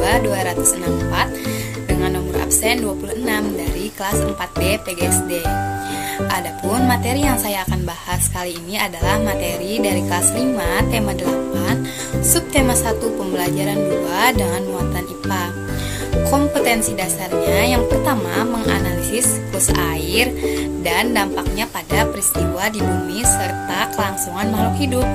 2022-264 dengan nomor absen 26 dari kelas 4D PGSD. Adapun materi yang saya akan bahas kali ini adalah materi dari kelas 5 tema 8 subtema 1 pembelajaran 2 dengan muatan IPA. Kompetensi dasarnya yang pertama menganalisis siklus air dan dampaknya pada peristiwa di bumi serta kelangsungan makhluk hidup.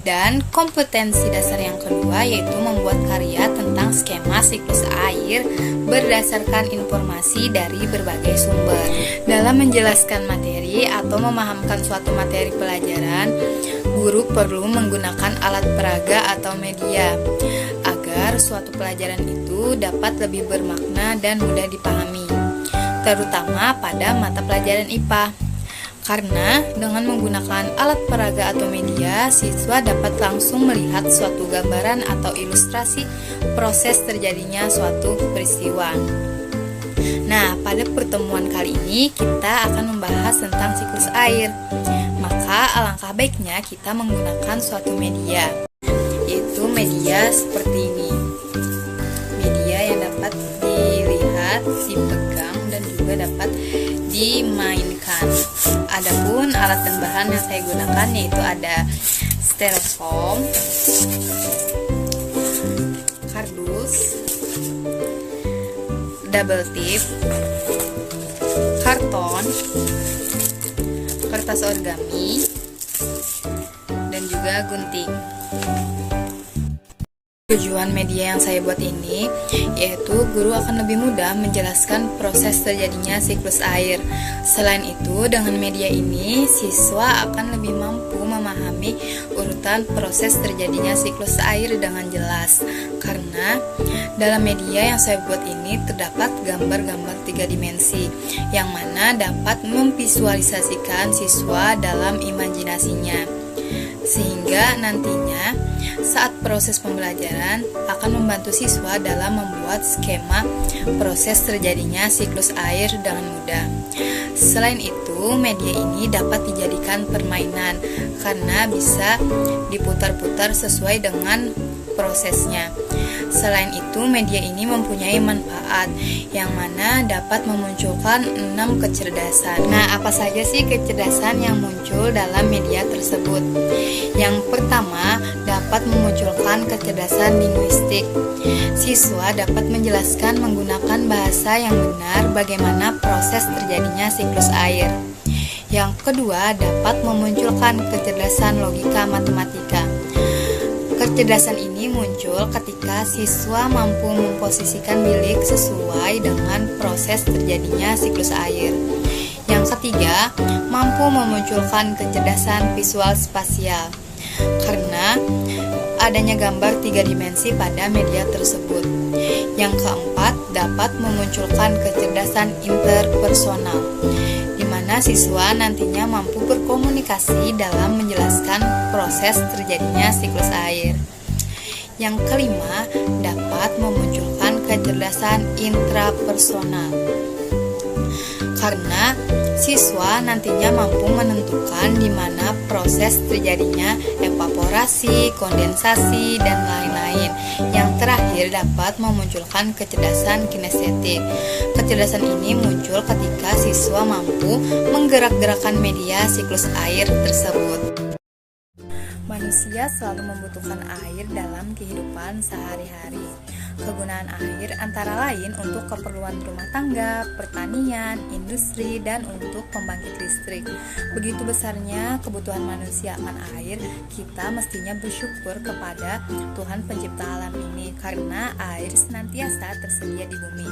Dan kompetensi dasar yang kedua yaitu membuat karya tentang skema siklus air berdasarkan informasi dari berbagai sumber. Dalam menjelaskan materi atau memahamkan suatu materi pelajaran, guru perlu menggunakan alat peraga atau media agar suatu pelajaran itu dapat lebih bermakna dan mudah dipahami, terutama pada mata pelajaran IPA. Karena dengan menggunakan alat peraga atau media, siswa dapat langsung melihat suatu gambaran atau ilustrasi proses terjadinya suatu peristiwa. Nah, pada pertemuan kali ini kita akan membahas tentang siklus air. Maka alangkah baiknya kita menggunakan suatu media, yaitu media seperti ini. Media yang dapat dilihat, dipegang, dan juga dapat dimainkan. Adapun alat dan bahan yang saya gunakan yaitu ada styrofoam, kardus, double tip, karton, kertas origami, dan juga gunting. Tujuan media yang saya buat ini yaitu guru akan lebih mudah menjelaskan proses terjadinya siklus air. Selain itu, dengan media ini siswa akan lebih mampu memahami urutan proses terjadinya siklus air dengan jelas. Karena dalam media yang saya buat ini terdapat gambar-gambar 3 dimensi yang mana dapat memvisualisasikan siswa dalam imajinasinya. Sehingga nantinya saat proses pembelajaran akan membantu siswa dalam membuat skema proses terjadinya siklus air dengan mudah. Selain itu, media ini dapat dijadikan permainan karena bisa diputar-putar sesuai dengan prosesnya. Selain itu, media ini mempunyai manfaat yang mana dapat memunculkan 6 kecerdasan. Nah, apa saja sih kecerdasan yang muncul dalam media tersebut? Yang pertama, dapat memunculkan kecerdasan linguistik. Siswa dapat menjelaskan menggunakan bahasa yang benar bagaimana proses terjadinya siklus air. Yang kedua, dapat memunculkan kecerdasan logika matematika. Kecerdasan ini muncul ketika siswa mampu memposisikan bilik sesuai dengan proses terjadinya siklus air. Yang ketiga, mampu memunculkan kecerdasan visual spasial karena adanya gambar 3 dimensi pada media tersebut. Yang keempat, dapat memunculkan kecerdasan interpersonal di mana siswa nantinya mampu berkomunikasi dalam menjelaskan proses terjadinya siklus air. Yang kelima, dapat memunculkan kecerdasan intrapersonal karena siswa nantinya mampu menentukan di mana proses terjadinya evaporasi, kondensasi, dan lain-lain. Yang terakhir, dapat memunculkan kecerdasan kinestetik. Kecerdasan ini muncul ketika siswa mampu menggerak-gerakkan media siklus air tersebut. Manusia selalu membutuhkan air dalam kehidupan sehari-hari. Kegunaan air antara lain untuk keperluan rumah tangga, pertanian, industri, dan untuk pembangkit listrik. Begitu besarnya kebutuhan manusia akan air, kita mestinya bersyukur kepada Tuhan pencipta alam ini karena air senantiasa tersedia di bumi.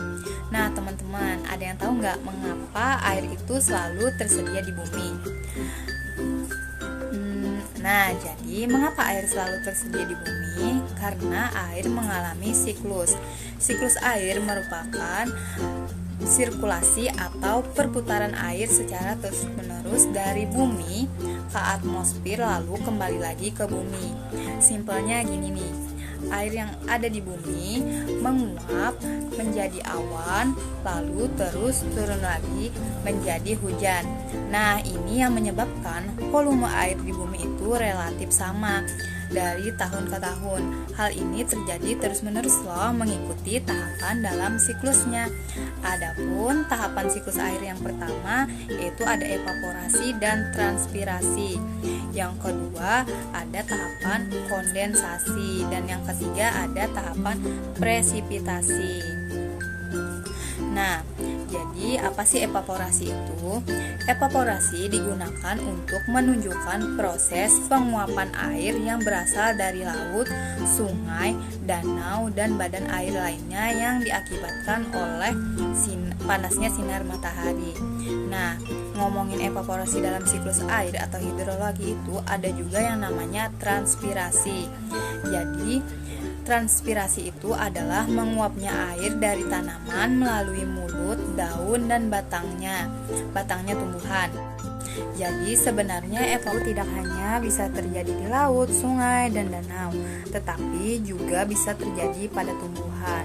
Nah, teman-teman, ada yang tahu nggak mengapa air itu selalu tersedia di bumi? Nah, jadi mengapa air selalu tersedia di bumi? Karena air mengalami siklus. Siklus air merupakan sirkulasi atau perputaran air secara terus-menerus dari bumi ke atmosfer lalu kembali lagi ke bumi. Simpelnya gini nih, air yang ada di bumi menguap menjadi awan, lalu terus turun lagi menjadi hujan. Nah, ini yang menyebabkan volume air di bumi itu relatif sama. dari tahun ke tahun. Hal ini terjadi terus-menerus loh mengikuti tahapan dalam siklusnya. Adapun tahapan siklus air yang pertama yaitu ada evaporasi dan transpirasi. Yang kedua ada tahapan kondensasi dan yang ketiga ada tahapan presipitasi. Nah, jadi apa sih evaporasi itu? Evaporasi digunakan untuk menunjukkan proses penguapan air yang berasal dari laut, sungai, danau, dan badan air lainnya yang diakibatkan oleh panasnya sinar matahari. Nah, ngomongin evaporasi dalam siklus air atau hidrologi itu ada juga yang namanya transpirasi. Jadi, transpirasi itu adalah menguapnya air dari tanaman melalui mulut, daun, dan batangnya tumbuhan. Jadi sebenarnya evaporasi tidak hanya bisa terjadi di laut, sungai, dan danau, tetapi juga bisa terjadi pada tumbuhan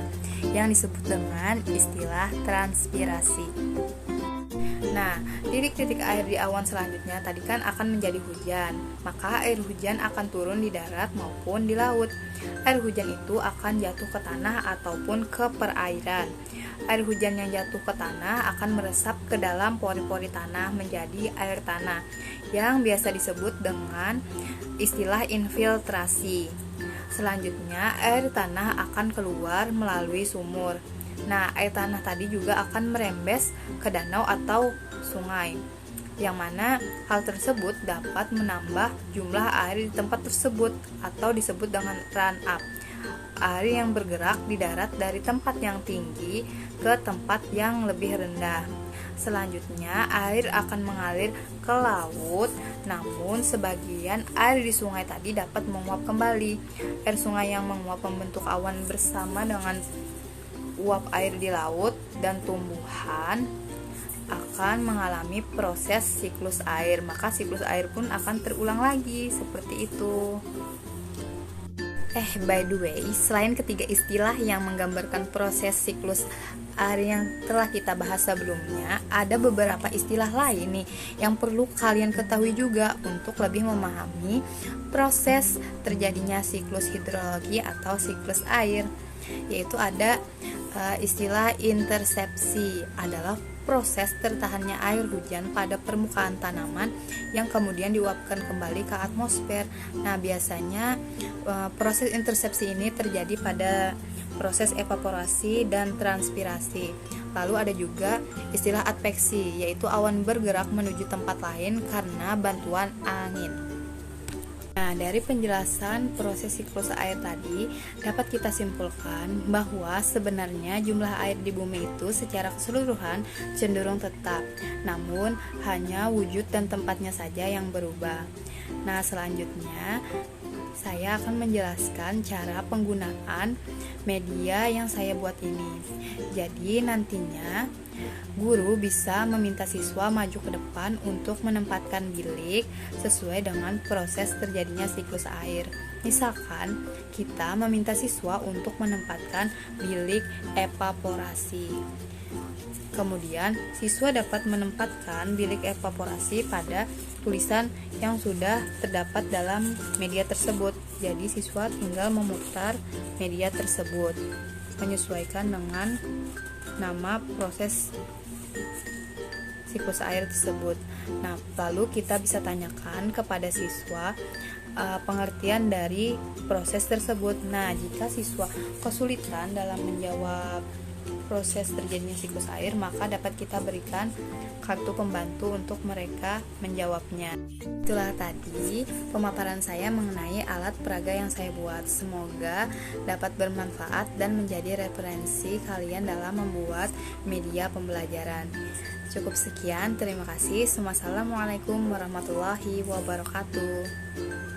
yang disebut dengan istilah transpirasi. Nah, titik-titik air di awan selanjutnya tadi kan akan menjadi hujan. Maka air hujan akan turun di darat maupun di laut. Air hujan itu akan jatuh ke tanah ataupun ke perairan. Air hujan yang jatuh ke tanah akan meresap ke dalam pori-pori tanah menjadi air tanah yang biasa disebut dengan istilah infiltrasi. Selanjutnya, air tanah akan keluar melalui sumur. Nah, air tanah tadi juga akan merembes ke danau atau sungai, yang mana hal tersebut dapat menambah jumlah air di tempat tersebut atau disebut dengan run up. Air yang bergerak di darat dari tempat yang tinggi ke tempat yang lebih rendah. Selanjutnya, air akan mengalir ke laut, namun sebagian air di sungai tadi dapat menguap kembali. Air sungai yang menguap membentuk awan bersama dengan uap air di laut dan tumbuhan akan mengalami proses siklus air. Maka siklus air pun akan terulang lagi seperti itu. By the way, selain ketiga istilah yang menggambarkan proses siklus air yang telah kita bahas sebelumnya, ada beberapa istilah lain nih yang perlu kalian ketahui juga untuk lebih memahami proses terjadinya siklus hidrologi atau siklus air. Yaitu ada istilah intersepsi, adalah proses tertahannya air hujan pada permukaan tanaman yang kemudian diuapkan kembali ke atmosfer. Nah, biasanya proses intersepsi ini terjadi pada proses evaporasi dan transpirasi. Lalu ada juga istilah adveksi, yaitu awan bergerak menuju tempat lain karena bantuan angin. Nah, dari penjelasan proses siklus air tadi dapat kita simpulkan bahwa sebenarnya jumlah air di bumi itu secara keseluruhan cenderung tetap, namun hanya wujud dan tempatnya saja yang berubah. Nah, selanjutnya saya akan menjelaskan cara penggunaan media yang saya buat ini. Jadi nantinya guru bisa meminta siswa maju ke depan untuk menempatkan bilik sesuai dengan proses terjadinya siklus air. Misalkan kita meminta siswa untuk menempatkan bilik evaporasi. Kemudian siswa dapat menempatkan bilik evaporasi pada tulisan yang sudah terdapat dalam media tersebut. Jadi siswa tinggal memutar media tersebut menyesuaikan dengan nama proses siklus air tersebut. Nah, lalu kita bisa tanyakan kepada siswa pengertian dari proses tersebut. Nah, jika siswa kesulitan dalam menjawab proses terjadinya siklus air, maka dapat kita berikan kartu pembantu untuk mereka menjawabnya. Itulah tadi pemaparan saya mengenai alat peraga yang saya buat. Semoga dapat bermanfaat dan menjadi referensi kalian dalam membuat media pembelajaran. Cukup sekian, terima kasih. Wassalamualaikum warahmatullahi wabarakatuh.